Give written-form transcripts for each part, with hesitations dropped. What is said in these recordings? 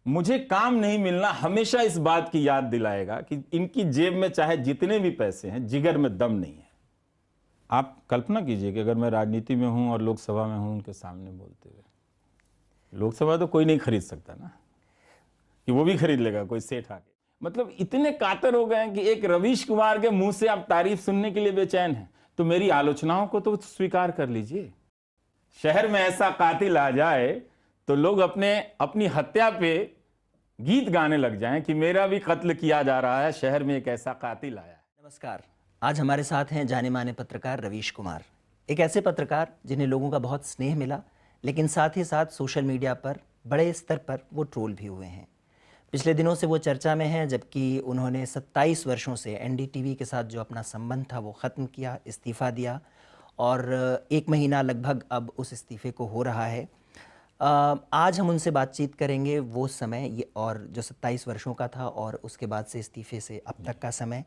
मुझे काम नहीं मिलना हमेशा इस बात की याद दिलाएगा कि इनकी जेब में चाहे जितने भी पैसे हैं, जिगर में दम नहीं है। आप कल्पना कीजिए कि अगर मैं राजनीति में हूं और लोकसभा में हूं उनके सामने बोलते हुए, लोकसभा तो कोई नहीं खरीद सकता ना, कि वो भी खरीद लेगा कोई सेठ आके। मतलब इतने कातर हो गए हैं कि एक रवीश कुमार के मुंह से आप तारीफ सुनने के लिए बेचैन हैं। तो मेरी आलोचनाओं को तो स्वीकार कर लीजिए। शहर में ऐसा कातिल आ जाए तो लोग अपनी हत्या पे गीत गाने लग जाएं कि मेरा भी कत्ल किया जा रहा है, शहर में एक ऐसा कातिल आया है। नमस्कार। आज हमारे साथ हैं जाने माने पत्रकार रवीश कुमार, एक ऐसे पत्रकार जिन्हें लोगों का बहुत स्नेह मिला, लेकिन साथ ही साथ सोशल मीडिया पर बड़े स्तर पर वो ट्रोल भी हुए हैं। पिछले दिनों से वो चर्चा में हैं, जबकि उन्होंने 27 वर्षों से एनडीटीवी के साथ जो अपना संबंध था वो ख़त्म किया, इस्तीफ़ा दिया और 1 महीना लगभग अब उस इस्तीफ़े को हो रहा है। आज हम उनसे बातचीत करेंगे वो समय ये और जो 27 वर्षों का था और उसके बाद से इस्तीफ़े से अब तक का समय,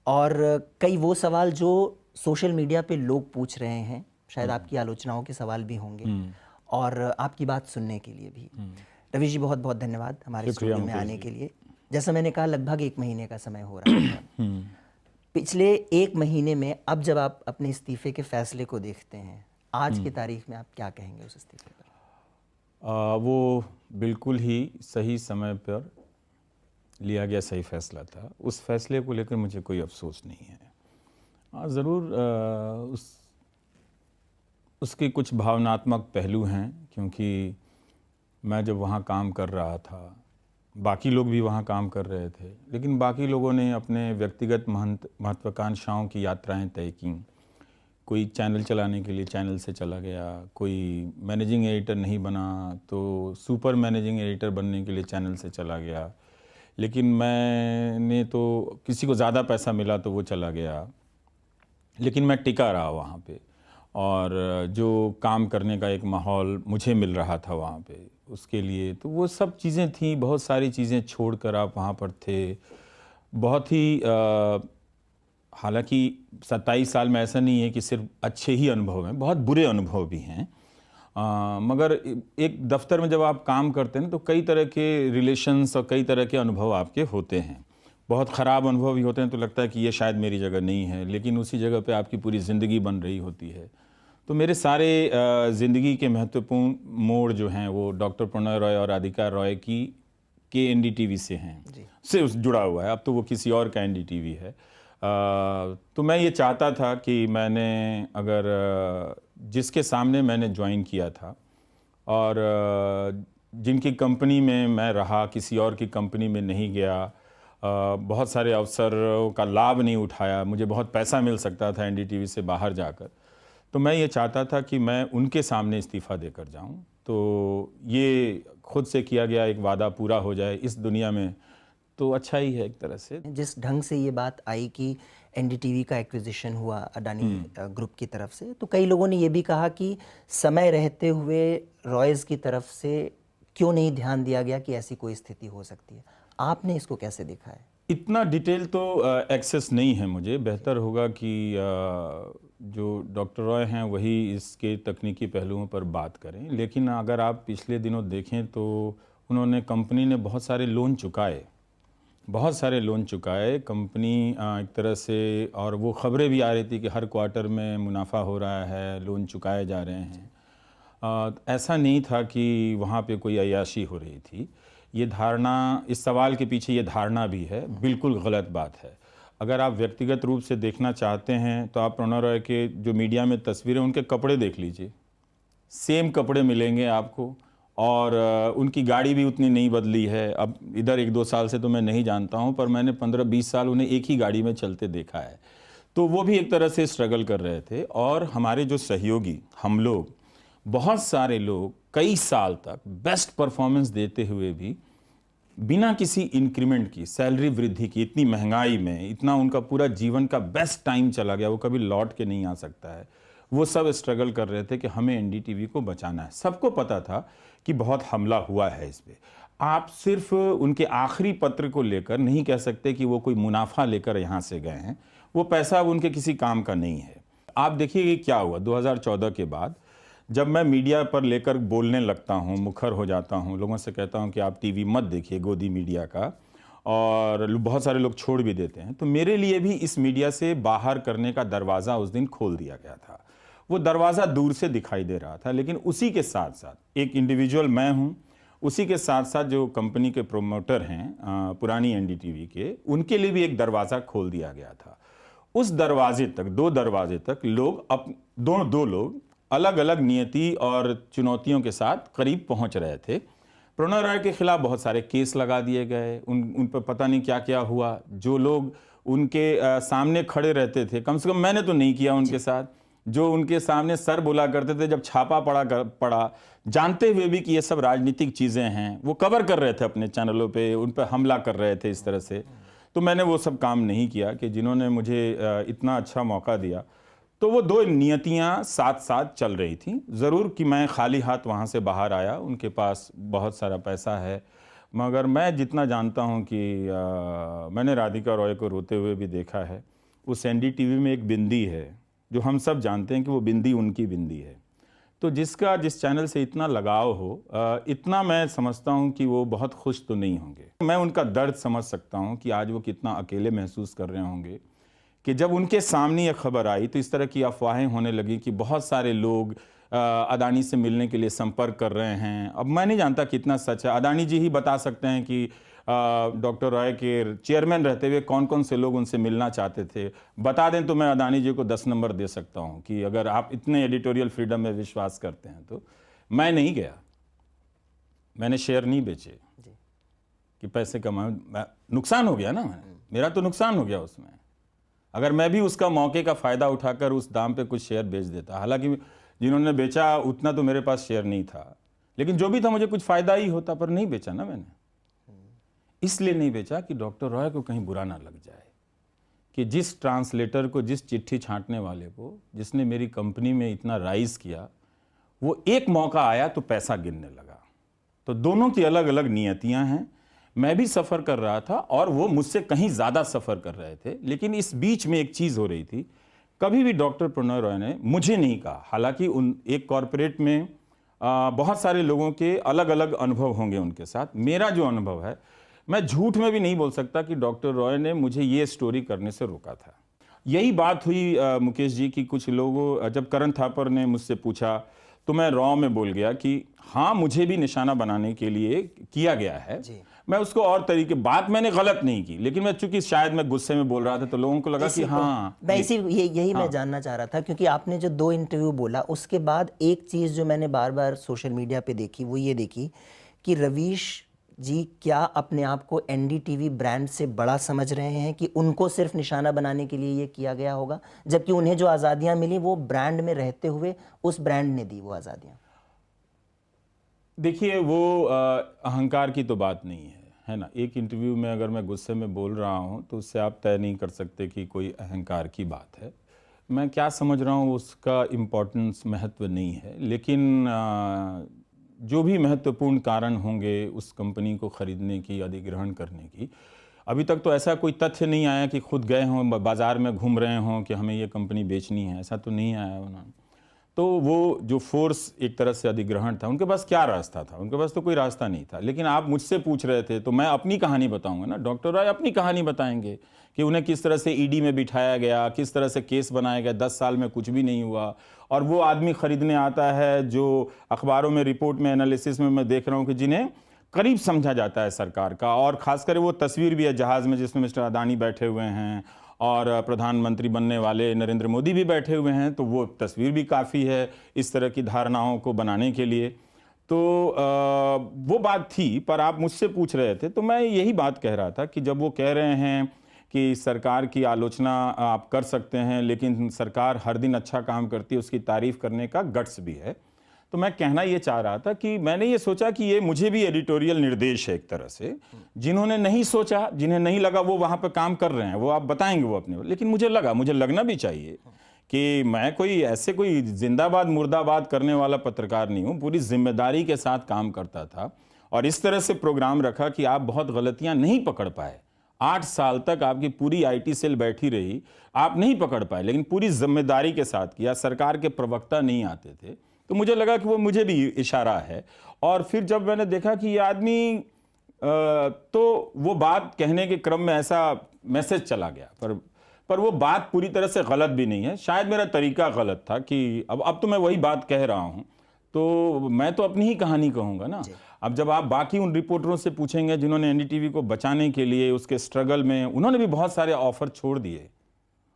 और कई वो सवाल जो सोशल मीडिया पे लोग पूछ रहे हैं, शायद आपकी आलोचनाओं के सवाल भी होंगे और आपकी बात सुनने के लिए भी। रवीश जी, बहुत बहुत धन्यवाद हमारे स्टूडियो में आने के लिए। जैसा मैंने कहा, लगभग 1 महीने का समय हो रहा है। पिछले 1 महीने में अब जब आप अपने इस्तीफ़े के फैसले को देखते हैं, आज की तारीख में आप क्या कहेंगे उस इस्तीफ़े पर? वो बिल्कुल ही सही समय पर लिया गया सही फैसला था। उस फैसले को लेकर मुझे कोई अफसोस नहीं है। ज़रूर उसके कुछ भावनात्मक पहलू हैं, क्योंकि मैं जब वहाँ काम कर रहा था, बाकी लोग भी वहाँ काम कर रहे थे, लेकिन बाकी लोगों ने अपने व्यक्तिगत महत्वाकांक्षाओं की यात्राएं तय की। कोई चैनल चलाने के लिए चैनल से चला गया, कोई मैनेजिंग एडिटर नहीं बना तो सुपर मैनेजिंग एडिटर बनने के लिए चैनल से चला गया। लेकिन मैंने तो किसी को ज़्यादा पैसा मिला तो वो चला गया, लेकिन मैं टिका रहा वहाँ पे, और जो काम करने का एक माहौल मुझे मिल रहा था वहाँ पे, उसके लिए तो वो सब चीज़ें थी। बहुत सारी चीज़ें छोड़कर आप वहाँ पर थे। बहुत ही हालांकि 27 साल में ऐसा नहीं है कि सिर्फ अच्छे ही अनुभव हैं, बहुत बुरे अनुभव भी हैं। मगर एक दफ्तर में जब आप काम करते हैं ना, तो कई तरह के रिलेशंस और कई तरह के अनुभव आपके होते हैं। बहुत ख़राब अनुभव भी होते हैं तो लगता है कि ये शायद मेरी जगह नहीं है, लेकिन उसी जगह पे आपकी पूरी ज़िंदगी बन रही होती है। तो मेरे सारे ज़िंदगी के महत्वपूर्ण मोड़ जो हैं वो डॉक्टर प्रणय रॉय और राधिका रॉय की के एनडीटीवी से हैं, से जुड़ा हुआ है। अब तो वो किसी और का एनडीटीवी है। तो मैं ये चाहता था कि मैंने अगर जिसके सामने मैंने ज्वाइन किया था और जिनकी कंपनी में मैं रहा, किसी और की कंपनी में नहीं गया, बहुत सारे अवसरों का लाभ नहीं उठाया, मुझे बहुत पैसा मिल सकता था एनडीटीवी से बाहर जाकर, तो मैं ये चाहता था कि मैं उनके सामने इस्तीफ़ा देकर जाऊं। तो ये खुद से किया गया एक वादा पूरा हो जाए इस दुनिया में तो अच्छा ही है एक तरह से। जिस ढंग से ये बात आई कि एनडीटीवी का एक्विजिशन हुआ अडानी ग्रुप की तरफ से, तो कई लोगों ने ये भी कहा कि समय रहते हुए रॉयज़ की तरफ से क्यों नहीं ध्यान दिया गया कि ऐसी कोई स्थिति हो सकती है। आपने इसको कैसे देखा है? इतना डिटेल तो एक्सेस नहीं है मुझे। बेहतर होगा कि जो डॉक्टर रॉय हैं वही इसके तकनीकी पहलुओं पर बात करें। लेकिन अगर आप पिछले दिनों देखें तो उन्होंने, कंपनी ने बहुत सारे लोन चुकाए कंपनी एक तरह से, और वो खबरें भी आ रही थी कि हर क्वार्टर में मुनाफा हो रहा है, लोन चुकाए जा रहे हैं। ऐसा नहीं था कि वहाँ पे कोई अय्याशी हो रही थी। ये धारणा, इस सवाल के पीछे ये धारणा भी है, बिल्कुल गलत बात है। अगर आप व्यक्तिगत रूप से देखना चाहते हैं तो आप प्रणय रॉय के जो मीडिया में तस्वीरें, उनके कपड़े देख लीजिए, सेम कपड़े मिलेंगे आपको, और उनकी गाड़ी भी उतनी नहीं बदली है। अब इधर 1-2 साल से तो मैं नहीं जानता हूं, पर मैंने 15-20 साल उन्हें एक ही गाड़ी में चलते देखा है। तो वो भी एक तरह से स्ट्रगल कर रहे थे। और हमारे जो सहयोगी, हम लोग, बहुत सारे लोग कई साल तक बेस्ट परफॉर्मेंस देते हुए भी बिना किसी इंक्रीमेंट की, सैलरी वृद्धि की, इतनी महंगाई में, इतना उनका पूरा जीवन का बेस्ट टाइम चला गया, वो कभी लौट के नहीं आ सकता है। वो सब स्ट्रगल कर रहे थे कि हमें एनडीटीवी को बचाना है। सबको पता था कि बहुत हमला हुआ है इस पे। आप सिर्फ उनके आखिरी पत्र को लेकर नहीं कह सकते कि वो कोई मुनाफा लेकर यहाँ से गए हैं। वो पैसा अब उनके किसी काम का नहीं है। आप देखिए कि क्या हुआ 2014 के बाद, जब मैं मीडिया पर लेकर बोलने लगता हूँ, मुखर हो जाता हूँ, लोगों से कहता हूँ कि आप टीवी मत देखिए गोदी मीडिया का, और बहुत सारे लोग छोड़ भी देते हैं, तो मेरे लिए भी इस मीडिया से बाहर करने का दरवाज़ा उस दिन खोल दिया गया था। वो दरवाज़ा दूर से दिखाई दे रहा था, लेकिन उसी के साथ साथ एक इंडिविजुअल मैं हूँ, उसी के साथ साथ जो कंपनी के प्रोमोटर हैं पुरानी एनडीटीवी के, उनके लिए भी एक दरवाज़ा खोल दिया गया था। उस दरवाजे तक, 2 दरवाजे तक लोग दो लोग अलग अलग नियति और चुनौतियों के साथ करीब पहुंच रहे थे। प्रणय राय के खिलाफ बहुत सारे केस लगा दिए गए, उन पर पता नहीं क्या क्या हुआ। जो लोग उनके सामने खड़े रहते थे, कम से कम मैंने तो नहीं किया उनके साथ, जो उनके सामने सर बुला करते थे, जब छापा पड़ा जानते हुए भी कि ये सब राजनीतिक चीज़ें हैं, वो कवर कर रहे थे अपने चैनलों पे, उन पर हमला कर रहे थे इस तरह से। तो मैंने वो सब काम नहीं किया कि जिन्होंने मुझे इतना अच्छा मौका दिया। तो वो 2 नियतियां साथ साथ चल रही थी। ज़रूर कि मैं खाली हाथ वहाँ से बाहर आया, उनके पास बहुत सारा पैसा है, मगर मैं जितना जानता हूँ कि मैंने राधिका रॉय को रोते हुए भी देखा है। उस एनडीटीवी में एक बिंदी है, जो हम सब जानते हैं कि वो बिंदी उनकी बिंदी है। तो जिसका जिस चैनल से इतना लगाव हो, इतना मैं समझता हूँ कि वो बहुत खुश तो नहीं होंगे। मैं उनका दर्द समझ सकता हूँ कि आज वो कितना अकेले महसूस कर रहे होंगे कि जब उनके सामने ये खबर आई तो इस तरह की अफवाहें होने लगी कि बहुत सारे लोग अदानी से मिलने के लिए संपर्क कर रहे हैं। अब मैं नहीं जानता कितना सच है, अदानी जी ही बता सकते हैं कि डॉक्टर रॉय के चेयरमैन रहते हुए कौन कौन से लोग उनसे मिलना चाहते थे। बता दें तो मैं अदानी जी को 10 नंबर दे सकता हूं कि अगर आप इतने एडिटोरियल फ्रीडम में विश्वास करते हैं तो। मैं नहीं गया, मैंने शेयर नहीं बेचे कि पैसे कमाए, नुकसान हो गया ना, मेरा तो नुकसान हो गया उसमें। अगर मैं भी उसका मौके का फ़ायदा उठाकर उस दाम पे कुछ शेयर बेच देता, हालांकि जिन्होंने बेचा उतना तो मेरे पास शेयर नहीं था, लेकिन जो भी था मुझे कुछ फ़ायदा ही होता, पर नहीं बेचा ना मैंने। इसलिए नहीं बेचा कि डॉक्टर रॉय को कहीं बुरा ना लग जाए कि जिस ट्रांसलेटर को, जिस चिट्ठी छांटने वाले को, जिसने मेरी कंपनी में इतना राइज किया, वो एक मौका आया तो पैसा गिनने लगा। तो दोनों की अलग अलग नियतियां हैं। मैं भी सफ़र कर रहा था और वो मुझसे कहीं ज़्यादा सफ़र कर रहे थे, लेकिन इस बीच में एक चीज़ हो रही थी। कभी भी डॉक्टर प्रणय रॉय ने मुझे नहीं कहा, हालांकि उन एक कॉरपोरेट में बहुत सारे लोगों के अलग अलग अनुभव होंगे उनके साथ। मेरा जो अनुभव है, मैं झूठ में भी नहीं बोल सकता कि डॉक्टर रॉय ने मुझे ये स्टोरी करने से रोका था। यही बात हुई मुकेश जी की कुछ लोगों, जब करण थापर ने मुझसे पूछा तो मैं रॉ में बोल गया कि हाँ, मुझे भी निशाना बनाने के लिए किया गया है। मैं उसको और तरीके, बात मैंने गलत नहीं की, लेकिन मैं चूंकि शायद मैं गुस्से में बोल रहा था तो लोगों को लगा कि हाँ, मैं यही मैं जानना चाह रहा था, क्योंकि आपने जो 2 इंटरव्यू बोला, उसके बाद एक चीज़ जो मैंने बार बार सोशल मीडिया पे देखी, वो ये देखी कि रवीश जी क्या अपने आप को एनडीटीवी ब्रांड से बड़ा समझ रहे हैं कि उनको सिर्फ निशाना बनाने के लिए ये किया गया होगा, जबकि उन्हें जो आज़ादियाँ मिली वो ब्रांड में रहते हुए उस ब्रांड ने दी वो आज़ादियाँ। देखिए, वो अहंकार की तो बात नहीं है ना। एक इंटरव्यू में अगर मैं गुस्से में बोल रहा हूँ तो उससे आप तय नहीं कर सकते कि कोई अहंकार की बात है। मैं क्या समझ रहा हूँ उसका इम्पोर्टेंस, महत्व नहीं है, लेकिन जो भी महत्वपूर्ण कारण होंगे उस कंपनी को ख़रीदने की, अधिग्रहण करने की, अभी तक तो ऐसा कोई तथ्य नहीं आया कि खुद गए हों, बाज़ार में घूम रहे हों कि हमें ये कंपनी बेचनी है, ऐसा तो नहीं आया उन्होंने। तो वो जो फोर्स एक तरह से अधिग्रहण था, उनके पास क्या रास्ता था? उनके पास तो कोई रास्ता नहीं था। लेकिन आप मुझसे पूछ रहे थे तो मैं अपनी कहानी बताऊंगा ना। डॉक्टर रॉय अपनी कहानी बताएंगे कि उन्हें किस तरह से ईडी में बिठाया गया, किस तरह से केस बनाया गया, 10 साल में कुछ भी नहीं हुआ, और वो आदमी खरीदने आता है जो अखबारों में, रिपोर्ट में, एनालिसिस में मैं देख रहा हूँ कि जिन्हें करीब समझा जाता है सरकार का। और खासकर वो तस्वीर भी है जहाज़ में जिसमें मिस्टर अदानी बैठे हुए हैं और प्रधानमंत्री बनने वाले नरेंद्र मोदी भी बैठे हुए हैं, तो वो तस्वीर भी काफ़ी है इस तरह की धारणाओं को बनाने के लिए। तो वो बात थी, पर आप मुझसे पूछ रहे थे तो मैं यही बात कह रहा था कि जब वो कह रहे हैं कि सरकार की आलोचना आप कर सकते हैं, लेकिन सरकार हर दिन अच्छा काम करती है, उसकी तारीफ़ करने का गट्स भी है, तो मैं कहना ये चाह रहा था कि मैंने ये सोचा कि ये मुझे भी एडिटोरियल निर्देश है एक तरह से। जिन्होंने नहीं सोचा, जिन्हें नहीं लगा, वो वहाँ पे काम कर रहे हैं, वो आप बताएंगे वो अपने, लेकिन मुझे लगा, मुझे लगना भी चाहिए कि मैं कोई ऐसे कोई जिंदाबाद मुर्दाबाद करने वाला पत्रकार नहीं हूँ। पूरी जिम्मेदारी के साथ काम करता था और इस तरह से प्रोग्राम रखा कि आप बहुत गलतियाँ नहीं पकड़ पाए। 8 साल तक आपकी पूरी आईटी सेल बैठी रही, आप नहीं पकड़ पाए, लेकिन पूरी जिम्मेदारी के साथ किया। सरकार के प्रवक्ता नहीं आते थे, तो मुझे लगा कि वो मुझे भी इशारा है। और फिर जब मैंने देखा कि ये आदमी तो वो बात कहने के क्रम में ऐसा मैसेज चला गया, पर वो बात पूरी तरह से गलत भी नहीं है। शायद मेरा तरीका गलत था कि अब तो मैं वही बात कह रहा हूं, तो मैं तो अपनी ही कहानी कहूंगा ना। अब जब आप बाकी उन रिपोर्टरों से पूछेंगे जिन्होंने एनडीटीवी को बचाने के लिए उसके स्ट्रगल में उन्होंने भी बहुत सारे ऑफर छोड़ दिए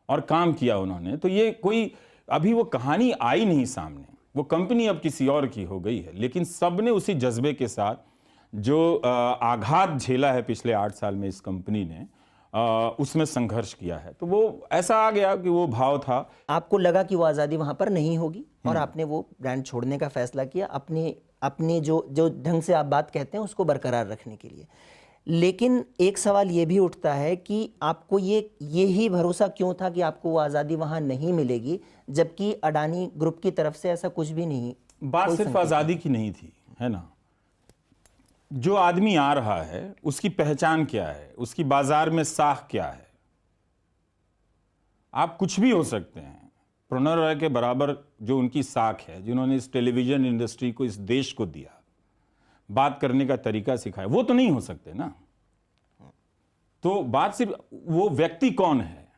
और काम किया उन्होंने, तो ये कोई अभी वो कहानी आई नहीं सामने। वो कंपनी अब किसी और की हो गई है, लेकिन सबने उसी जज्बे के साथ जो आघात झेला है पिछले 8 साल में इस कंपनी ने, उसमें संघर्ष किया है। तो वो ऐसा आ गया कि वो भाव था। आपको लगा कि वो आज़ादी वहाँ पर नहीं होगी और आपने वो ब्रांड छोड़ने का फैसला किया अपने जो ढंग से आप बात कहते हैं उसको बरकरार रखने के लिए। लेकिन एक सवाल ये भी उठता है कि आपको ये ही भरोसा क्यों था कि आपको वो आज़ादी वहाँ नहीं मिलेगी, जबकि अडानी ग्रुप की तरफ से ऐसा कुछ भी नहीं। बात सिर्फ आज़ादी की नहीं थी, है ना। जो आदमी आ रहा है उसकी पहचान क्या है, उसकी बाजार में साख क्या है। आप कुछ भी हो सकते हैं, प्रणव रॉय के बराबर जो उनकी साख है, जिन्होंने इस टेलीविजन इंडस्ट्री को, इस देश को दिया, बात करने का तरीका सिखाया, वो तो नहीं हो सकते ना। तो बात सिर्फ वो व्यक्ति कौन है,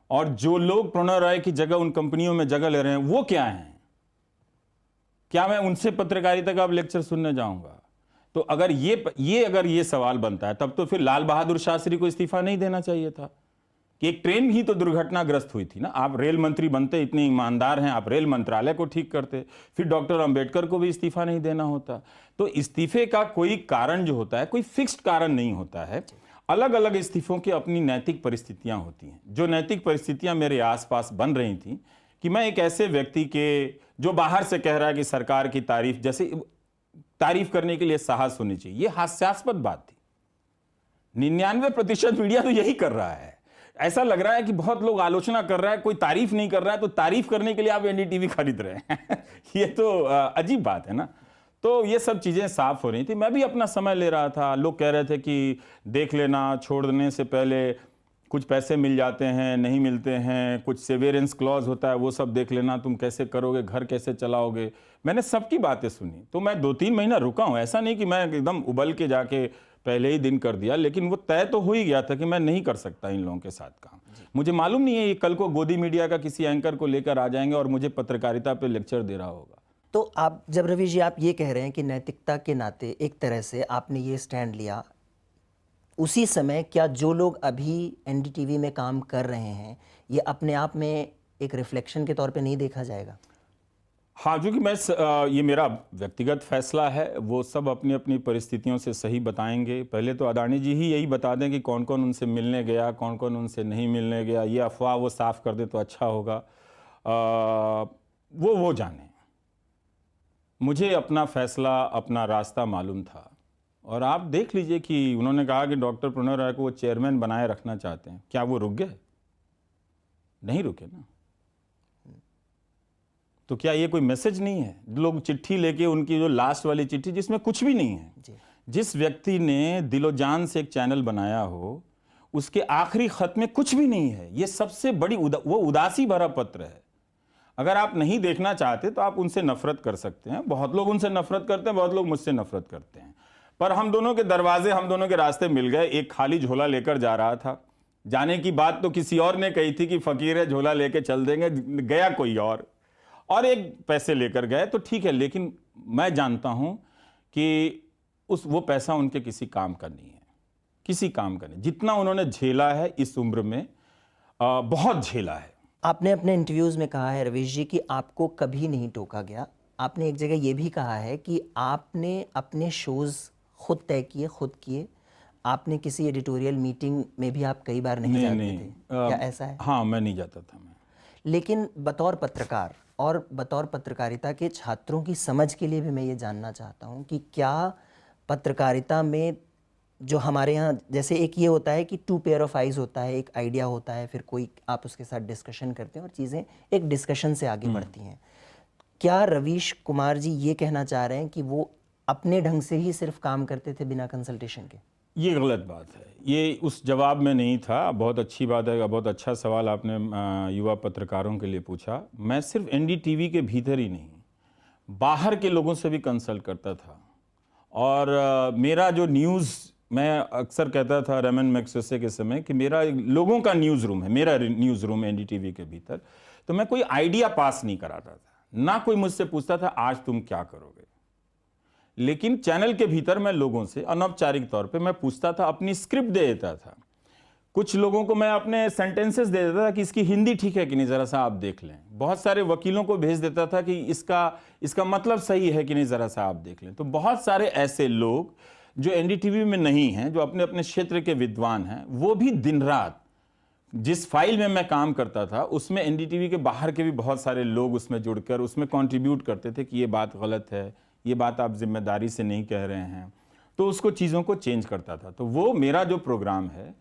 और जो लोग प्रणव रॉय की जगह उन कंपनियों में जगह ले रहे हैं वो क्या हैं। क्या मैं उनसे पत्रकारिता का अब लेक्चर सुनने जाऊंगा? तो अगर ये सवाल बनता है, तब तो फिर लाल बहादुर शास्त्री को इस्तीफा नहीं देना चाहिए था कि एक ट्रेन ही तो दुर्घटनाग्रस्त हुई थी ना। आप रेल मंत्री बनते, इतने ईमानदार हैं, आप रेल मंत्रालय को ठीक करते। फिर डॉक्टर अंबेडकर को भी इस्तीफा नहीं देना होता। तो इस्तीफे का कोई कारण जो होता है, कोई फिक्स्ड कारण नहीं होता है। अलग अलग इस्तीफों की अपनी नैतिक परिस्थितियां होती हैं। जो नैतिक परिस्थितियां मेरे आसपास बन रही थी कि मैं एक ऐसे व्यक्ति के, जो बाहर से कह रहा है कि सरकार की तारीफ, जैसे तारीफ करने के लिए साहस होनी चाहिए, यह हास्यास्पद बात थी। 99% मीडिया तो यही कर रहा है। ऐसा लग रहा है कि बहुत लोग आलोचना कर रहा है, कोई तारीफ नहीं कर रहा है, तो तारीफ करने के लिए आप एनडीटीवी खरीद रहे हैं। ये तो अजीब बात है ना। तो ये सब चीजें साफ हो रही थी। मैं भी अपना समय ले रहा था। लोग कह रहे थे कि देख लेना, छोड़ने से पहले कुछ पैसे मिल जाते हैं, नहीं मिलते हैं, कुछ सेवेरेंस क्लॉज होता है, वो सब देख लेना, तुम कैसे करोगे, घर कैसे चलाओगे। मैंने सबकी बातें सुनी, तो मैं 2-3 महीना रुका हूं। ऐसा नहीं कि मैं एकदम उबल के जाके पहले ही दिन कर दिया, लेकिन वो तय तो हो ही गया था कि मैं नहीं कर सकता इन लोगों के साथ काम। मुझे मालूम नहीं है ये कल को गोदी मीडिया का किसी एंकर को लेकर आ जाएंगे और मुझे पत्रकारिता पे लेक्चर दे रहा होगा। तो आप जब रवि जी आप ये कह रहे हैं कि नैतिकता के नाते एक तरह से आपने ये स्टैंड लिया, उसी समय क्या जो लोग अभी एनडीटीवी में काम कर रहे हैं ये अपने आप में एक रिफ्लेक्शन के तौर पे नहीं देखा जाएगा? हाँ, जो कि ये मेरा व्यक्तिगत फैसला है, वो सब अपनी अपनी परिस्थितियों से सही बताएंगे। पहले तो अडानी जी ही यही बता दें कि कौन कौन उनसे मिलने गया, कौन कौन उनसे नहीं मिलने गया। ये अफवाह वो साफ कर दे तो अच्छा होगा। वो जाने। मुझे अपना फैसला, अपना रास्ता मालूम था। और आप देख लीजिए कि उन्होंने कहा कि डॉक्टर प्रणव राय को वो चेयरमैन बनाए रखना चाहते हैं। क्या वो रुक गए? नहीं रुके ना। तो क्या ये कोई मैसेज नहीं है? लोग चिट्ठी लेके, उनकी जो लास्ट वाली चिट्ठी जिसमें कुछ भी नहीं है, जिस व्यक्ति ने दिलो जान से एक चैनल बनाया हो, उसके आखिरी खत में कुछ भी नहीं है। ये सबसे बड़ी वो उदासी भरा पत्र है। अगर आप नहीं देखना चाहते तो आप उनसे नफरत कर सकते हैं। बहुत लोग उनसे नफरत करते हैं, बहुत लोग मुझसे नफरत करते हैं। पर हम दोनों के दरवाजे, हम दोनों के रास्ते मिल गए। एक खाली झोला लेकर जा रहा था। जाने की बात तो किसी और ने कही थी कि फकीर है, झोला लेके चल देंगे, गया कोई और एक पैसे लेकर गए तो ठीक है। लेकिन मैं जानता हूं कि वो पैसा उनके किसी काम का नहीं है, किसी काम का नहीं। जितना उन्होंने झेला है इस उम्र में, बहुत झेला है। आपने अपने इंटरव्यूज़ में कहा है रवीश जी कि आपको कभी नहीं टोका गया। आपने एक जगह ये भी कहा है कि आपने अपने शोज़ खुद तय किए, खुद किए। आपने किसी एडिटोरियल मीटिंग में भी आप कई बार नहीं जाते थे, क्या ऐसा है? हाँ, मैं नहीं जाता था। लेकिन बतौर पत्रकार और बतौर पत्रकारिता के छात्रों की समझ के लिए भी मैं ये जानना चाहता हूँ कि क्या पत्रकारिता में जो हमारे यहाँ जैसे एक ये होता है कि 2 पेयर ऑफ आइज़ होता है, एक आइडिया होता है, फिर कोई आप उसके साथ डिस्कशन करते हैं और चीज़ें एक डिस्कशन से आगे बढ़ती हैं। क्या रवीश कुमार जी ये कहना चाह रहे हैं कि वो अपने ढंग से ही सिर्फ काम करते थे बिना कंसल्टेशन के? ये गलत बात है। ये उस जवाब में नहीं था। बहुत अच्छी बात है, बहुत अच्छा सवाल आपने युवा पत्रकारों के लिए पूछा। मैं सिर्फ एनडीटीवी के भीतर ही नहीं, बाहर के लोगों से भी कंसल्ट करता था। और मेरा जो न्यूज़, मैं अक्सर कहता था रेमन मैग्सेसे के समय कि मेरा लोगों का न्यूज़ रूम है, मेरा न्यूज़ रूम एनडीटीवी के भीतर। तो मैं कोई आइडिया पास नहीं कराता था, ना कोई मुझसे पूछता था आज तुम क्या करोगे। लेकिन चैनल के भीतर मैं लोगों से अनौपचारिक तौर पे मैं पूछता था, अपनी स्क्रिप्ट दे देता था। कुछ लोगों को मैं अपने सेंटेंसेस दे देता था कि इसकी हिंदी ठीक है कि नहीं, ज़रा सा आप देख लें। बहुत सारे वकीलों को भेज देता था कि इसका मतलब सही है कि नहीं, ज़रा सा आप देख लें। तो बहुत सारे ऐसे लोग जो एनडीटीवी में नहीं हैं, जो अपने अपने क्षेत्र के विद्वान हैं, वो भी दिन रात जिस फाइल में मैं काम करता था उसमें एनडीटीवी के बाहर के भी बहुत सारे लोग उसमें जुड़कर उसमें कंट्रीब्यूट करते थे कि ये बात गलत है, ये बात आप जिम्मेदारी से नहीं कह रहे हैं। तो उसको चीज़ों को चेंज करता था। तो वो मेरा जो प्रोग्राम है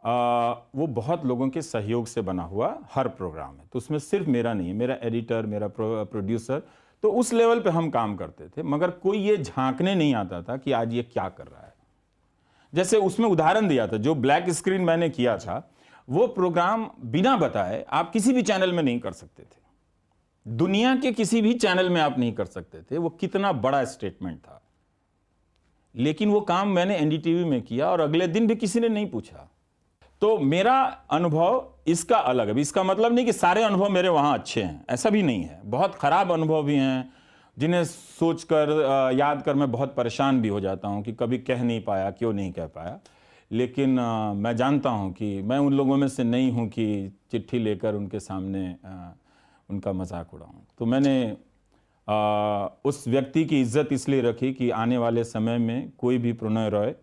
वो बहुत लोगों के सहयोग से बना हुआ हर प्रोग्राम है। तो उसमें सिर्फ मेरा नहीं है, मेरा एडिटर, मेरा प्रोड्यूसर, तो उस लेवल पे हम काम करते थे। मगर कोई ये झांकने नहीं आता था कि आज ये क्या कर रहा है। जैसे उसमें उदाहरण दिया था, जो ब्लैक स्क्रीन मैंने किया था, वो प्रोग्राम बिना बताए आप किसी भी चैनल में नहीं कर सकते थे, दुनिया के किसी भी चैनल में आप नहीं कर सकते थे। वो कितना बड़ा स्टेटमेंट था। लेकिन वो काम मैंने एनडीटीवी में किया और अगले दिन भी किसी ने नहीं पूछा। तो मेरा अनुभव इसका अलग है। इसका मतलब नहीं कि सारे अनुभव मेरे वहां अच्छे हैं, ऐसा भी नहीं है। बहुत खराब अनुभव भी हैं जिन्हें सोचकर याद कर मैं बहुत परेशान भी हो जाता हूं कि कभी कह नहीं पाया, क्यों नहीं कह पाया। लेकिन मैं जानता हूं कि मैं उन लोगों में से नहीं हूं कि चिट्ठी लेकर उनके सामने उनका मजाक उड़ाऊं। तो मैंने उस व्यक्ति की इज्जत इसलिए रखी कि आने वाले समय में कोई भी प्रणय रॉय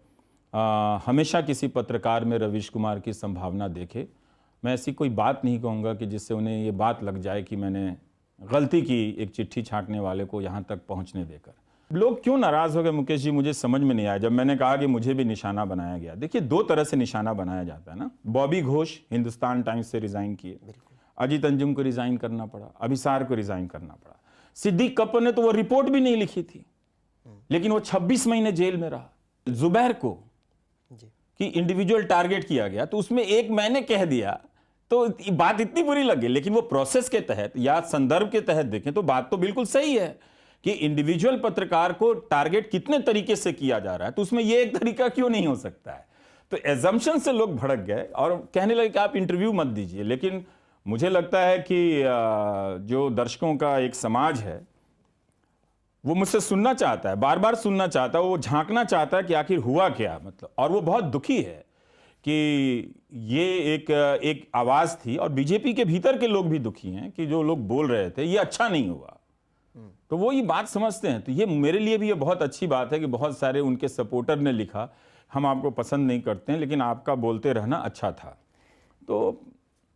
हमेशा किसी पत्रकार में रवीश कुमार की संभावना देखे। मैं ऐसी कोई बात नहीं कहूँगा कि जिससे उन्हें ये बात लग जाए कि मैंने गलती की एक चिट्ठी छांटने वाले को यहाँ तक पहुँचने देकर। लोग क्यों नाराज़ हो गए मुकेश जी, मुझे समझ में नहीं आया जब मैंने कहा कि मुझे भी निशाना बनाया गया। देखिए, दो तरह से निशाना बनाया जाता है ना। बॉबी घोष हिंदुस्तान टाइम्स से रिज़ाइन किए, अजीत अंजुम को रिज़ाइन करना पड़ा, अभिसार को रिज़ाइन करना पड़ा। सिद्दीक कपूर ने तो वो रिपोर्ट भी नहीं लिखी थी, लेकिन वो 26 महीने जेल में रहा। जुबैर को कि इंडिविजुअल टारगेट किया गया, तो उसमें एक मैंने कह दिया तो बात इतनी बुरी लगी। लेकिन वो प्रोसेस के तहत या संदर्भ के तहत देखें तो बात तो बिल्कुल सही है कि इंडिविजुअल पत्रकार को टारगेट कितने तरीके से किया जा रहा है, तो उसमें ये एक तरीका क्यों नहीं हो सकता है। तो एजम्पशन से लोग भड़क गए और कहने लगे कि आप इंटरव्यू मत दीजिए। लेकिन मुझे लगता है कि जो दर्शकों का एक समाज है वो मुझसे सुनना चाहता है, बार बार सुनना चाहता है, वो झांकना चाहता है कि आखिर हुआ क्या, मतलब। और वो बहुत दुखी है कि ये एक आवाज़ थी, और बीजेपी के भीतर के लोग भी दुखी हैं कि जो लोग बोल रहे थे ये अच्छा नहीं हुआ। तो वो ये बात समझते हैं। तो ये मेरे लिए भी ये बहुत अच्छी बात है कि बहुत सारे उनके सपोर्टर ने लिखा, हम आपको पसंद नहीं करते हैं लेकिन आपका बोलते रहना अच्छा था। तो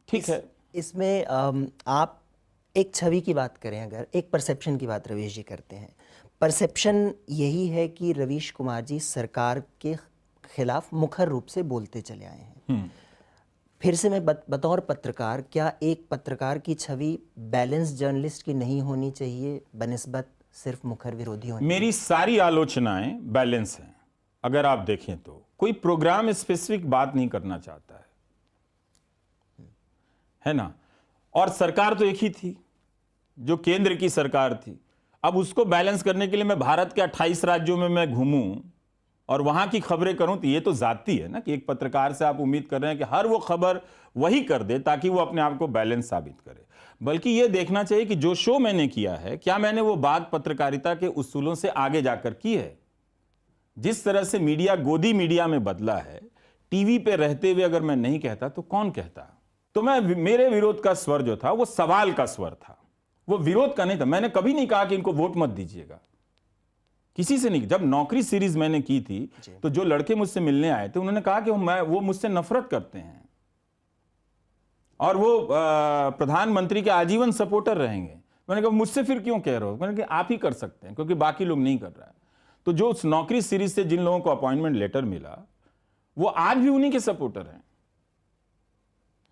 ठीक है। इसमें आप एक छवि की बात करें, अगर एक परसेप्शन की बात रवीश जी करते हैं, परसेप्शन यही है कि रवीश कुमार जी सरकार के खिलाफ मुखर रूप से बोलते चले आए हैं। फिर से मैं बतौर पत्रकार, क्या एक पत्रकार की छवि बैलेंस जर्नलिस्ट की नहीं होनी चाहिए बनिस्बत सिर्फ मुखर विरोधी होने? मेरी सारी आलोचनाएं बैलेंस हैं। अगर आप देखें तो कोई प्रोग्राम स्पेसिफिक बात नहीं करना चाहता है ना। और सरकार तो एक ही थी जो केंद्र की सरकार थी। अब उसको बैलेंस करने के लिए मैं भारत के 28 राज्यों में मैं घूमूं और वहां की खबरें करूं, तो ये तो जाती है ना कि एक पत्रकार से आप उम्मीद कर रहे हैं कि हर वो खबर वही कर दे ताकि वो अपने आप को बैलेंस साबित करे। बल्कि ये देखना चाहिए कि जो शो मैंने किया है, क्या मैंने वो बात पत्रकारिता के उसूलों से आगे जाकर की है। जिस तरह से मीडिया गोदी मीडिया में बदला है, टीवी पे रहते हुए अगर मैं नहीं कहता तो कौन कहता। तो मेरे विरोध का स्वर जो था वो सवाल का स्वर था, वो विरोध का नहीं था। मैंने कभी नहीं कहा कि इनको वोट मत दीजिएगा, किसी से नहीं। जब नौकरी सीरीज मैंने की थी तो जो लड़के मुझसे मिलने आए थे उन्होंने कहा कि वो मुझसे नफरत करते हैं और वो प्रधानमंत्री के आजीवन सपोर्टर रहेंगे। मैंने कहा मुझसे फिर क्यों कह रहे हो? मैंने कहा आप ही कर सकते हैं क्योंकि बाकी लोग नहीं कर रहा है। तो जो उस नौकरी सीरीज से जिन लोगों को अपॉइंटमेंट लेटर मिला वो आज भी उन्हीं के सपोर्टर हैं।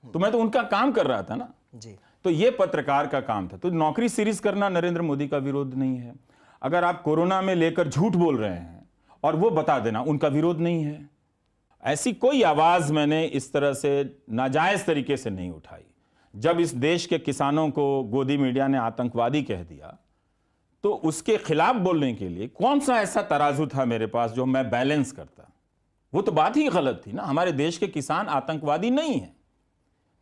तो मैं तो उनका काम कर रहा था ना जी। तो ये पत्रकार का काम था। तो नौकरी सीरीज करना नरेंद्र मोदी का विरोध नहीं है। अगर आप कोरोना में लेकर झूठ बोल रहे हैं और वो बता देना, उनका विरोध नहीं है। ऐसी कोई आवाज मैंने इस तरह से नाजायज तरीके से नहीं उठाई। जब इस देश के किसानों को गोदी मीडिया ने आतंकवादी कह दिया तो उसके खिलाफ बोलने के लिए कौन सा ऐसा तराजू था मेरे पास जो मैं बैलेंस करता? वो तो बात ही गलत थी ना। हमारे देश के किसान आतंकवादी नहीं है।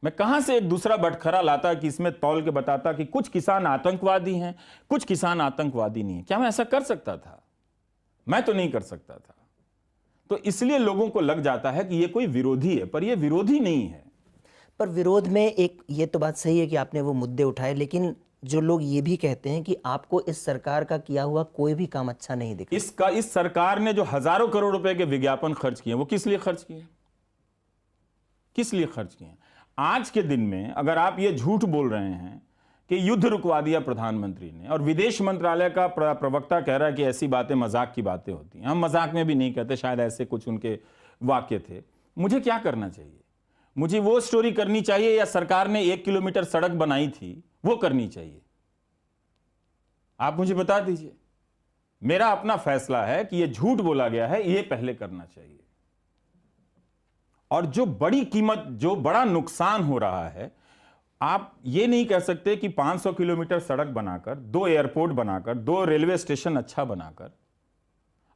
मैं कहां से एक दूसरा बटखरा लाता कि इसमें तौल के बताता कि कुछ किसान आतंकवादी हैं, कुछ किसान आतंकवादी नहीं है? क्या मैं ऐसा कर सकता था? मैं तो नहीं कर सकता था। तो इसलिए लोगों को लग जाता है कि ये कोई विरोधी है, पर ये विरोधी नहीं है। पर विरोध में एक ये तो बात सही है कि आपने वो मुद्दे उठाए, लेकिन जो लोग ये भी कहते हैं कि आपको इस सरकार का किया हुआ कोई भी काम अच्छा नहीं दिखा। इस सरकार ने जो हजारों करोड़ रुपए के विज्ञापन खर्च किए, वो किस लिए खर्च किए? किस लिए खर्च किए? आज के दिन में अगर आप ये झूठ बोल रहे हैं कि युद्ध रुकवा दिया प्रधानमंत्री ने, और विदेश मंत्रालय का प्रवक्ता कह रहा है कि ऐसी बातें मजाक की बातें होती हैं, हम मजाक में भी नहीं कहते, शायद ऐसे कुछ उनके वाक्य थे, मुझे क्या करना चाहिए? मुझे वो स्टोरी करनी चाहिए या सरकार ने 1 किलोमीटर सड़क बनाई थी वो करनी चाहिए? आप मुझे बता दीजिए। मेरा अपना फैसला है कि ये झूठ बोला गया है, ये पहले करना चाहिए। और जो बड़ी कीमत, जो बड़ा नुकसान हो रहा है, आप ये नहीं कह सकते कि 500 किलोमीटर सड़क बनाकर, 2 एयरपोर्ट बनाकर, 2 रेलवे स्टेशन अच्छा बनाकर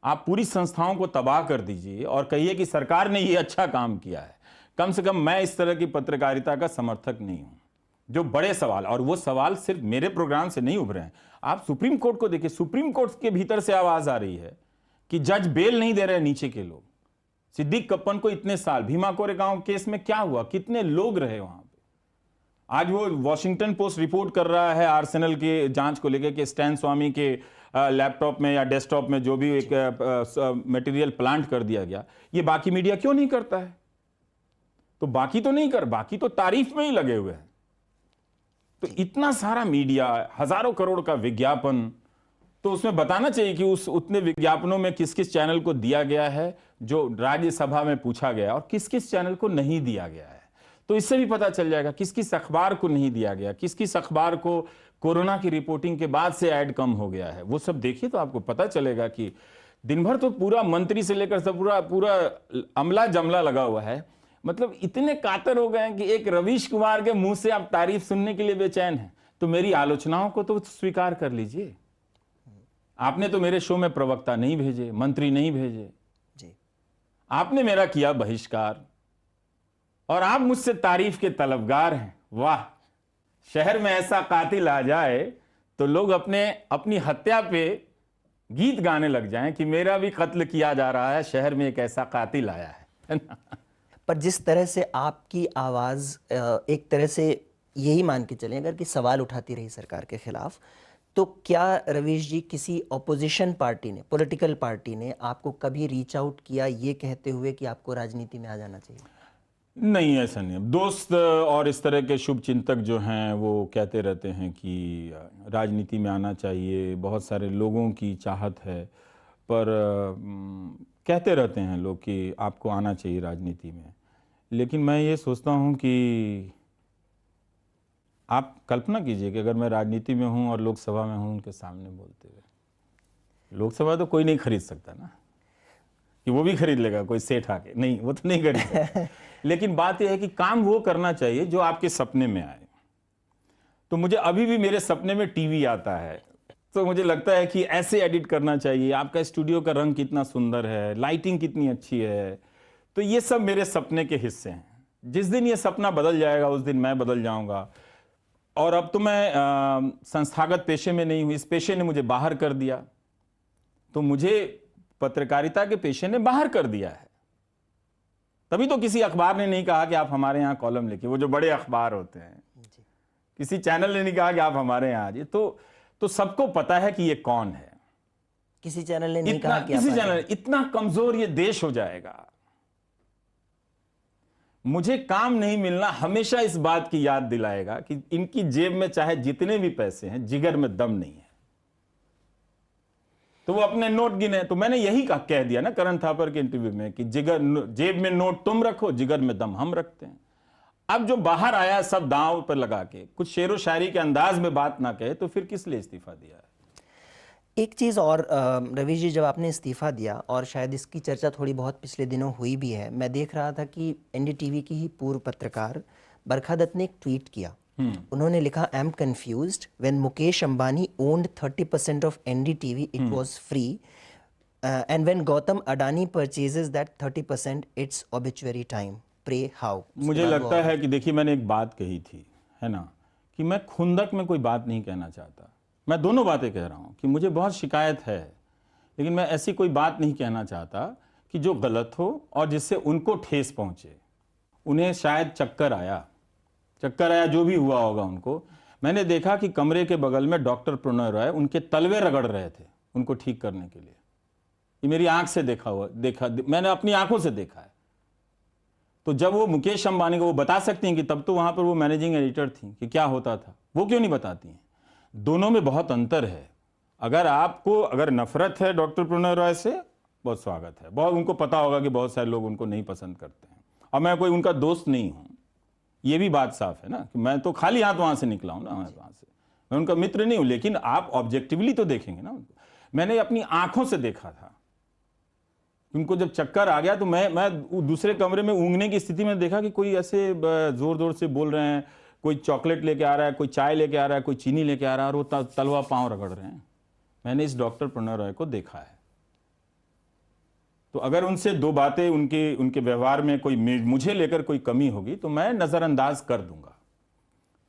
आप पूरी संस्थाओं को तबाह कर दीजिए और कहिए कि सरकार ने ये अच्छा काम किया है। कम से कम मैं इस तरह की पत्रकारिता का समर्थक नहीं हूं। जो बड़े सवाल, और वो सवाल सिर्फ मेरे प्रोग्राम से नहीं उभरे हैं, आप सुप्रीम कोर्ट को देखिए। सुप्रीम कोर्ट के भीतर से आवाज आ रही है कि जज बेल नहीं दे रहे नीचे के लोग। सिद्दीक कप्पन को इतने साल, भीमा कोरेगांव केस में क्या हुआ, कितने लोग रहे वहां पे? आज वो वॉशिंगटन पोस्ट रिपोर्ट कर रहा है आर्सेनल के जांच को लेकर कि स्टैन स्वामी के लैपटॉप में या डेस्कटॉप में जो भी एक मटेरियल प्लांट कर दिया गया, ये बाकी मीडिया क्यों नहीं करता है? तो बाकी तो नहीं कर, बाकी तो तारीफ में ही लगे हुए हैं। तो इतना सारा मीडिया, हजारों करोड़ का विज्ञापन, तो उसमें बताना चाहिए कि उस उतने विज्ञापनों में किस किस चैनल को दिया गया है जो राज्यसभा में पूछा गया, और किस किस चैनल को नहीं दिया गया है। तो इससे भी पता चल जाएगा किस किस अखबार को नहीं दिया गया, किस किस अखबार को कोरोना की रिपोर्टिंग के बाद से ऐड कम हो गया है। वो सब देखिए तो आपको पता चलेगा कि दिन भर तो पूरा मंत्री से लेकर सब पूरा अमला जमला लगा हुआ है। मतलब इतने कातर हो गए हैं कि एक रवीश कुमार के मुंह से आप तारीफ सुनने के लिए बेचैन हैं। तो मेरी आलोचनाओं को तो स्वीकार कर लीजिए। आपने तो मेरे शो में प्रवक्ता नहीं भेजे, मंत्री नहीं भेजे जी। आपने मेरा किया बहिष्कार, और आप मुझसे तारीफ के तलबगार हैं। वाह, शहर में ऐसा कातिल आ जाए तो लोग अपनी हत्या पे गीत गाने लग जाएं कि मेरा भी कत्ल किया जा रहा है, शहर में एक ऐसा कातिल आया है ना? पर जिस तरह से आपकी आवाज़ एक तरह से यही मान के चलें अगर कि सवाल उठाती रही सरकार के खिलाफ, तो क्या रवीश जी किसी ऑपोजिशन पार्टी ने, पॉलिटिकल पार्टी ने आपको कभी रीच आउट किया ये कहते हुए कि आपको राजनीति में आ जाना चाहिए? नहीं, ऐसा नहीं। दोस्त और इस तरह के शुभ चिंतक जो हैं वो कहते रहते हैं कि राजनीति में आना चाहिए, बहुत सारे लोगों की चाहत है, पर कहते रहते हैं लोग कि आपको आना चाहिए राजनीति में। लेकिन मैं ये सोचता हूँ कि आप कल्पना कीजिए कि अगर मैं राजनीति में हूँ और लोकसभा में हूँ उनके सामने बोलते हुए, लोकसभा तो कोई नहीं खरीद सकता ना, कि वो भी खरीद लेगा कोई सेठ आके, नहीं, वो तो नहीं खरीद सकता। लेकिन बात यह है कि काम वो करना चाहिए जो आपके सपने में आए। तो मुझे अभी भी मेरे सपने में टीवी आता है, तो मुझे लगता है कि ऐसे एडिट करना चाहिए, आपका स्टूडियो का रंग कितना सुंदर है, लाइटिंग कितनी अच्छी है। तो ये सब मेरे सपने के हिस्से हैं। जिस दिन ये सपना बदल जाएगा उस दिन मैं बदल जाऊंगा। और अब तो मैं संस्थागत पेशे में नहीं हूं, इस पेशे ने मुझे बाहर कर दिया। तो मुझे पत्रकारिता के पेशे ने बाहर कर दिया है। तभी तो किसी अखबार ने नहीं कहा कि आप हमारे यहाँ कॉलम लिखिए, वो जो बड़े अखबार होते हैं। किसी चैनल ने नहीं कहा कि आप हमारे यहाँ आइए। तो सबको पता है कि ये कौन है। किसी चैनल ने नहीं कहा कि किसी चैनल, इतना कमजोर ये देश हो जाएगा। मुझे काम नहीं मिलना हमेशा इस बात की याद दिलाएगा कि इनकी जेब में चाहे जितने भी पैसे हैं, जिगर में दम नहीं है। तो वो अपने नोट गिने। तो मैंने यही कह दिया ना करण थापर के इंटरव्यू में कि जेब में नोट तुम रखो, जिगर में दम हम रखते हैं। अब जो बाहर आया सब दांव पर लगा के, कुछ शेरो शायरी के अंदाज में बात ना कहे, तो फिर किस लिए इस्तीफा दिया है? एक चीज़ और रवीश जी, जब आपने इस्तीफ़ा दिया, और शायद इसकी चर्चा थोड़ी बहुत पिछले दिनों हुई भी है, मैं देख रहा था कि एनडीटीवी की ही पूर्व पत्रकार बरखा दत्त ने एक ट्वीट किया उन्होंने लिखा, I am confused, when Mukesh Ambani owned 30% of NDTV it was free, and when Gautam Adani purchases that 30% it's obituary time, pray how. मुझे लगता है कि देखिए, मैंने एक बात कही थी, है ना, कि मैं खुंदक में कोई बात नहीं कहना चाहता। मैं दोनों बातें कह रहा हूँ कि मुझे बहुत शिकायत है, लेकिन मैं ऐसी कोई बात नहीं कहना चाहता कि जो गलत हो और जिससे उनको ठेस पहुंचे। उन्हें शायद चक्कर आया, जो भी हुआ होगा उनको। मैंने देखा कि कमरे के बगल में डॉक्टर प्रणय रॉय उनके तलवे रगड़ रहे थे उनको ठीक करने के लिए। ये मेरी आंख से देखा, मैंने अपनी आंखों से देखा है। तो जब वो मुकेश अंबानी को वो बता सकती हैं कि तब तो वहां पर वो मैनेजिंग एडिटर थी, कि क्या होता था, वो क्यों नहीं बताती हैं? दोनों में बहुत अंतर है। अगर नफरत है डॉक्टर प्रणय रॉय से, बहुत स्वागत है। बहुत उनको पता होगा कि बहुत सारे लोग उनको नहीं पसंद करते हैं, और मैं कोई उनका दोस्त नहीं हूं, ये भी बात साफ है ना, कि मैं तो खाली हाथ वहां से निकला हूं ना, वहां से मैं उनका मित्र नहीं हूं। लेकिन आप ऑब्जेक्टिवली तो देखेंगे ना उनको। मैंने अपनी आंखों से देखा था उनको। जब चक्कर आ गया तो मैं दूसरे कमरे में ऊँघने की स्थिति में देखा कि कोई ऐसे जोर जोर से बोल रहे हैं, कोई चॉकलेट लेके आ रहा है, कोई चाय लेके आ रहा है, कोई चीनी लेके आ रहा है, और वो तलवा पांव रगड़ रहे हैं। मैंने इस डॉक्टर प्रणय रॉय को देखा है। तो अगर उनसे दो बातें उनके व्यवहार में कोई मुझे लेकर कोई कमी होगी तो मैं नजरअंदाज कर दूंगा,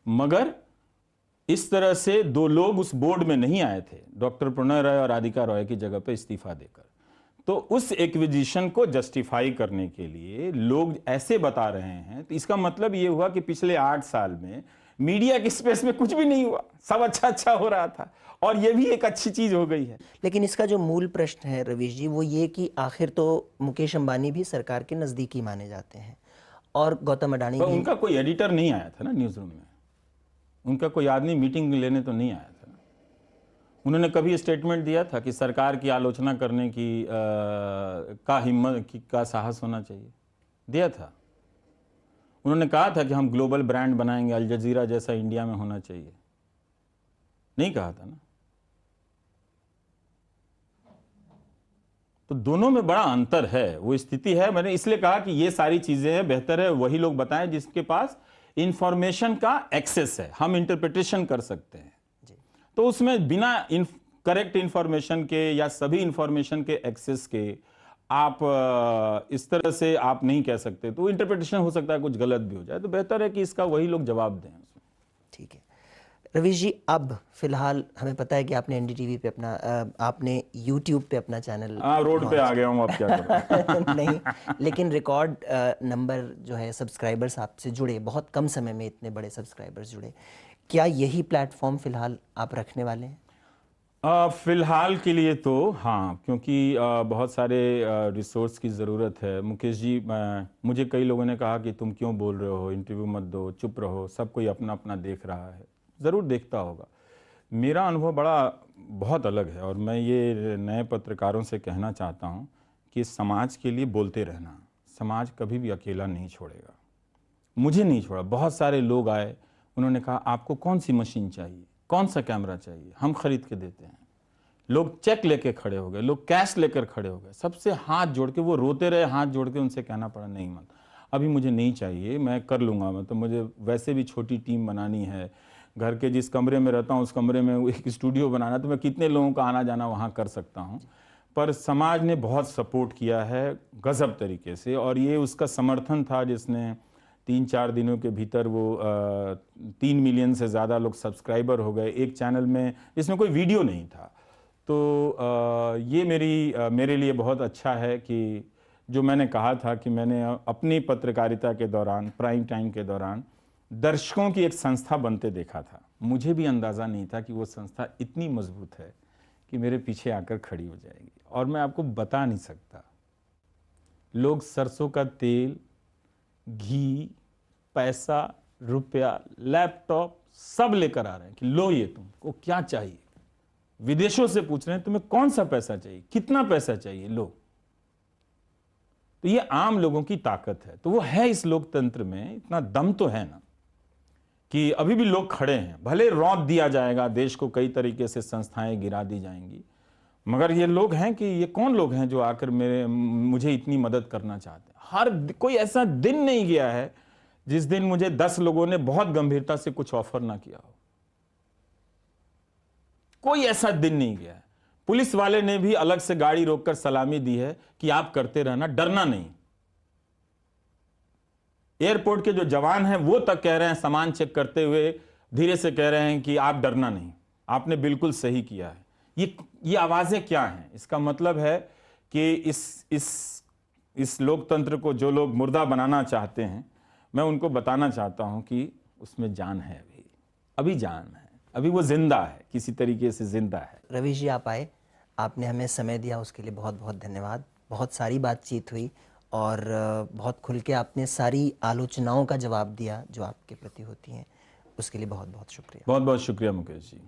मगर इस तरह से दो लोग उस बोर्ड में नहीं आए थे, डॉक्टर प्रणय रॉय और राधिका रॉय की जगह पे इस्तीफा देकर। तो उस एक्विजिशन को जस्टिफाई करने के लिए लोग ऐसे बता रहे हैं, तो इसका मतलब ये हुआ कि पिछले 8 साल में मीडिया के स्पेस में कुछ भी नहीं हुआ, सब अच्छा हो रहा था, और ये भी एक अच्छी चीज हो गई है। लेकिन इसका जो मूल प्रश्न है रवीश जी, वो ये कि आखिर तो मुकेश अंबानी भी सरकार के नजदीकी माने जाते हैं, और गौतम अडानी भी। उनका कोई एडिटर नहीं आया था ना न्यूज रूम में, उनका कोई आदमी मीटिंग लेने तो नहीं आया था ना। उन्होंने कभी स्टेटमेंट दिया था कि सरकार की आलोचना करने की हिम्मत का साहस होना चाहिए? दिया था। उन्होंने कहा था कि हम ग्लोबल ब्रांड बनाएंगे, अल जजीरा जैसा इंडिया में होना चाहिए? नहीं कहा था ना। तो दोनों में बड़ा अंतर है, वो स्थिति है। मैंने इसलिए कहा कि ये सारी चीजें हैं, बेहतर है वही लोग बताएं जिसके पास इंफॉर्मेशन का एक्सेस है, हम इंटरप्रिटेशन कर सकते हैं। तो उसमें बिना करेक्ट इंफॉर्मेशन के या सभी इंफॉर्मेशन के एक्सेस के आप इस तरह से आप नहीं कह सकते, तो इंटरप्रिटेशन हो सकता है कुछ गलत भी हो जाए। तो बेहतर है कि इसका वही लोग जवाब दें। ठीक है रवीश जी, अब फिलहाल हमें पता है कि आपने एनडीटीवी पे अपना आपने यूट्यूब पे अपना चैनल रोड पे आ गया हूँ, अब क्या करूं? नहीं, लेकिन रिकॉर्ड नंबर जो है सब्सक्राइबर्स आपसे जुड़े, बहुत कम समय में इतने बड़े सब्सक्राइबर्स जुड़े, क्या यही प्लेटफॉर्म फिलहाल आप रखने वाले हैं? फिलहाल के लिए तो हाँ, क्योंकि बहुत सारे रिसोर्स की ज़रूरत है। मुकेश जी, मुझे कई लोगों ने कहा कि तुम क्यों बोल रहे हो, इंटरव्यू मत दो, चुप रहो, सब कोई अपना अपना देख रहा है। ज़रूर देखता होगा। मेरा अनुभव बहुत अलग है, और मैं ये नए पत्रकारों से कहना चाहता हूँ कि समाज के लिए बोलते रहना। समाज कभी भी अकेला नहीं छोड़ेगा। मुझे नहीं छोड़ा। बहुत सारे लोग आए, उन्होंने कहा आपको कौन सी मशीन चाहिए, कौन सा कैमरा चाहिए, हम खरीद के देते हैं। लोग चेक लेके खड़े हो गए, लोग कैश लेकर खड़े हो गए, सबसे हाथ जोड़ के, वो रोते रहे, हाथ जोड़ के उनसे कहना पड़ा नहीं मत, अभी मुझे नहीं चाहिए, मैं कर लूँगा। मैं तो, मुझे वैसे भी छोटी टीम बनानी है, घर के जिस कमरे में रहता हूँ उस कमरे में एक स्टूडियो बनाना, तो मैं कितने लोगों का आना जाना वहाँ कर सकता हूँ। पर समाज ने बहुत सपोर्ट किया है गजब तरीके से, और ये उसका समर्थन था जिसने 3-4 दिनों के भीतर वो 3 मिलियन से ज़्यादा लोग सब्सक्राइबर हो गए एक चैनल में जिसमें कोई वीडियो नहीं था। तो ये मेरे लिए बहुत अच्छा है कि जो मैंने कहा था कि मैंने अपनी पत्रकारिता के दौरान, प्राइम टाइम के दौरान, दर्शकों की एक संस्था बनते देखा था। मुझे भी अंदाज़ा नहीं था कि वो संस्था इतनी मजबूत है कि मेरे पीछे आकर खड़ी हो जाएगी। और मैं आपको बता नहीं सकता, लोग सरसों का तेल, घी, पैसा, रुपया, लैपटॉप सब लेकर आ रहे हैं कि लो ये तुमको क्या चाहिए। विदेशों से पूछ रहे हैं तुम्हें कौन सा पैसा चाहिए, कितना पैसा चाहिए, लो। तो ये आम लोगों की ताकत है। तो वो है इस लोकतंत्र में, इतना दम तो है ना कि अभी भी लोग खड़े हैं। भले रौंद दिया जाएगा देश को, कई तरीके से संस्थाएं गिरा दी जाएंगी, मगर ये लोग हैं कि ये कौन लोग हैं जो आकर मुझे इतनी मदद करना चाहते हैं। कोई ऐसा दिन नहीं गया है जिस दिन मुझे 10 लोगों ने बहुत गंभीरता से कुछ ऑफर ना किया हो। कोई ऐसा दिन नहीं गया है। पुलिस वाले ने भी अलग से गाड़ी रोककर सलामी दी है कि आप करते रहना, डरना नहीं। एयरपोर्ट के जो जवान हैं वो तक कह रहे हैं, सामान चेक करते हुए धीरे से कह रहे हैं कि आप डरना नहीं, आपने बिल्कुल सही किया है। ये आवाजें क्या हैं? इसका मतलब है कि इस लोकतंत्र को जो लोग मुर्दा बनाना चाहते हैं, मैं उनको बताना चाहता हूं कि उसमें जान है, अभी जान है, अभी वो जिंदा है, किसी तरीके से जिंदा है। रवीश जी, आप आए, आपने हमें समय दिया, उसके लिए बहुत बहुत धन्यवाद। बहुत सारी बातचीत हुई और बहुत खुल के आपने सारी आलोचनाओं का जवाब दिया जो आपके प्रति होती हैं, उसके लिए बहुत बहुत शुक्रिया। बहुत बहुत शुक्रिया मुकेश जी।